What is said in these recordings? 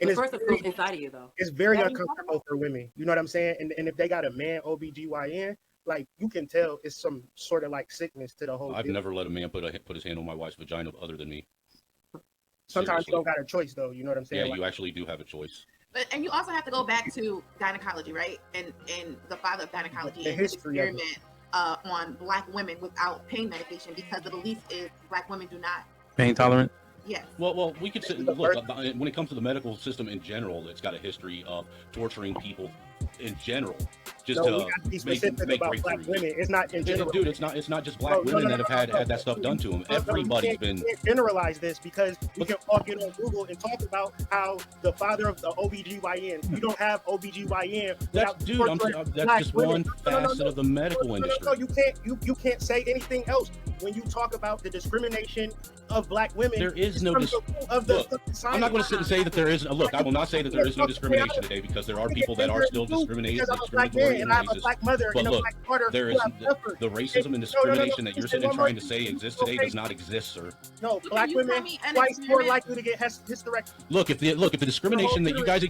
And The it's person feels inside of you, though. it's very uncomfortable for women. You know what I'm saying? And if they got a man OBGYN, like you can tell it's some sort of like sickness to the whole I've deal. never let a man put his hand on my wife's vagina other than me. Sometimes Seriously. you don't got a choice though. You know what I'm saying? Yeah, like, you actually do have a choice. And you also have to go back to gynecology, right? And the father of gynecology The and his history of it. experiment on Black women without pain medication, because the belief is Black women do not. Pain tolerant. Yes. Well, we could sit and look. When it comes to the medical system in general, it's got a history of torturing people in general, just no, we to have to be make specific about Black breakthroughs. women. It's not in general. Dude, it's not just Black women that have had that stuff done to them. Everybody's you been. can't generalize this because we can all get on Google and talk about how the father of the OBGYN. You don't have OBGYN. That's just one facet of the medical industry. No, you can't say anything else when you talk about the discrimination of Black women. There is no I'm not going to sit and say that there is. Look, I will not say that there is no discrimination today, because there are people that are still discriminatory and racist. But look, there is the racism and discrimination that you're sitting and trying to say exists today does not exist, sir. No, Black women twice more likely to get hysterectomy. Look, if the discrimination that you guys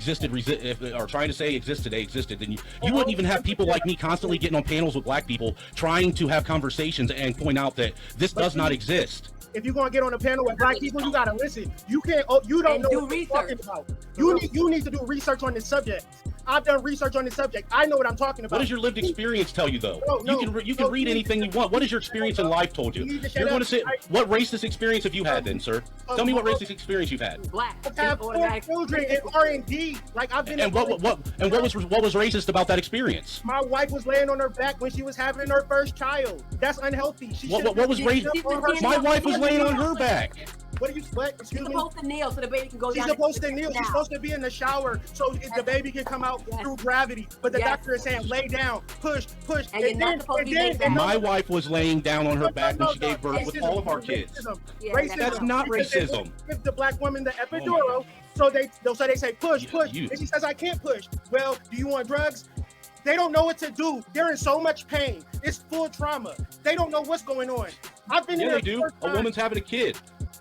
are trying to say exists today existed, then you wouldn't even have people like me constantly getting on panels with Black people trying to have conversations and point out that this does not exist. If you're gonna get on a panel with Black people, you gotta listen. You can't. You don't know what you're talking about. You need to do research on this subject. I've done research on this subject. I know what I'm talking about. What does your lived experience tell you, though? You can read anything you want. What has your experience in life told you? You're going to say, what racist experience have you had then, sir? Tell me what racist experience you've had. Black. I have 4 children in R&D. Like I've been. And what was racist about that experience? My wife was laying on her back when she was having her first child. That's unhealthy. What was racist? My wife was laying on her back. What? Excuse me? She's supposed to kneel so the baby can go down. She's supposed to kneel. She's supposed to be in the shower so the baby can come out through gravity. But the doctor is saying lay down, push. And my wife was laying down on her back when she gave birth with all of our kids. Racism. That's not racism. Give the Black woman the epidural, so they say push. And she says I can't push. Well, do you want drugs? They don't know what to do. They're in so much pain. It's full trauma. They don't know what's going on. I've been there. They do. A woman's having a kid.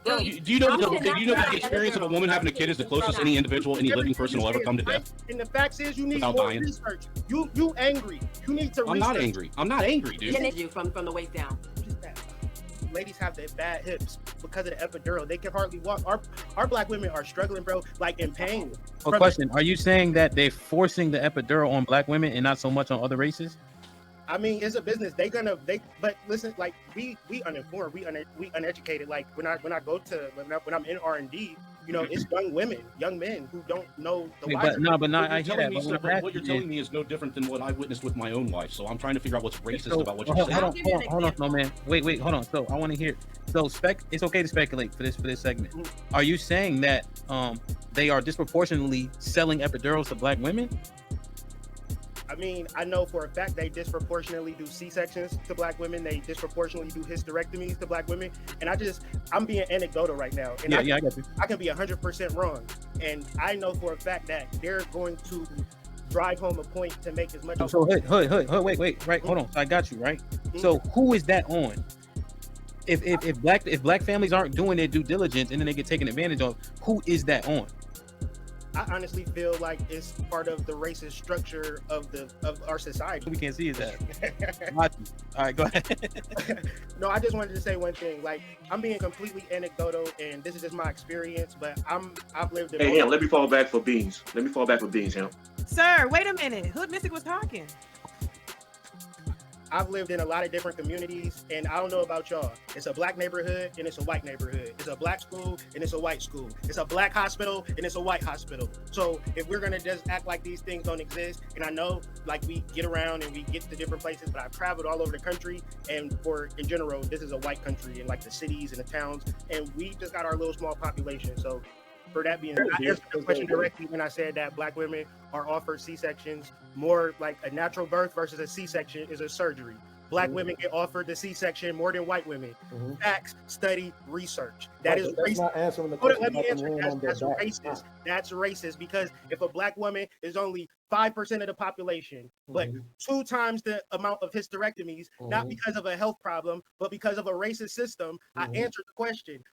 Do you know that the experience of a woman having a kid is the closest any living person will ever come to death? And the fact is, you need more research. You angry. You need to research. I'm not angry, dude. You from the waist down. Ladies have their bad hips because of the epidural. They can hardly walk. Our Black women are struggling, bro, like in pain. Question: are you saying that they're forcing the epidural on Black women and not so much on other races? I mean, it's a business. But listen, like we uninformed, we uneducated. Like when I'm in R&D, you know, it's young men who don't know the life. I hear that. What you're telling me is no different than what I witnessed with my own wife. So I'm trying to figure out what's racist about what you're saying. Hold on, Snowman. Wait, hold on. So I want to hear. So it's okay to speculate for this segment. Are you saying that they are disproportionately selling epidurals to Black women? I mean, I know for a fact they disproportionately do C-sections to Black women. They disproportionately do hysterectomies to Black women. And I'm being anecdotal right now. And I got you. I can be 100% wrong. And I know for a fact that they're going to drive home a point to make as much. So wait, right? Hold on. I got you, right? Mm-hmm. So who is that on? If Black families aren't doing their due diligence and then they get taken advantage of, who is that on? I honestly feel like it's part of the racist structure of our society. We can't see is that. All right, go ahead. No, I just wanted to say one thing. Like, I'm being completely anecdotal, and this is just my experience. But I've lived in. Hey, let me fall back for beans. Him. Sir, wait a minute. Hood Mystic was talking. I've lived in a lot of different communities, and I don't know about y'all. It's a Black neighborhood and it's a white neighborhood. It's a Black school and it's a white school. It's a Black hospital and it's a white hospital. So if we're gonna just act like these things don't exist, and I know like we get around and we get to different places, but I've traveled all over the country, and in general, this is a white country in like the cities and the towns, and we just got our little small population. So for that being, I answered the question directly when I said that Black women are offered C-sections more like a natural birth versus a C-section is a surgery. Black women get offered the C-section more than white women. Facts, study, research. That is racist. Not answering the question. Let me answer. That's racist. That's racist because if a Black woman is only 5% of the population, but 2 times the amount of hysterectomies, not because of a health problem, but because of a racist system, I answered the question.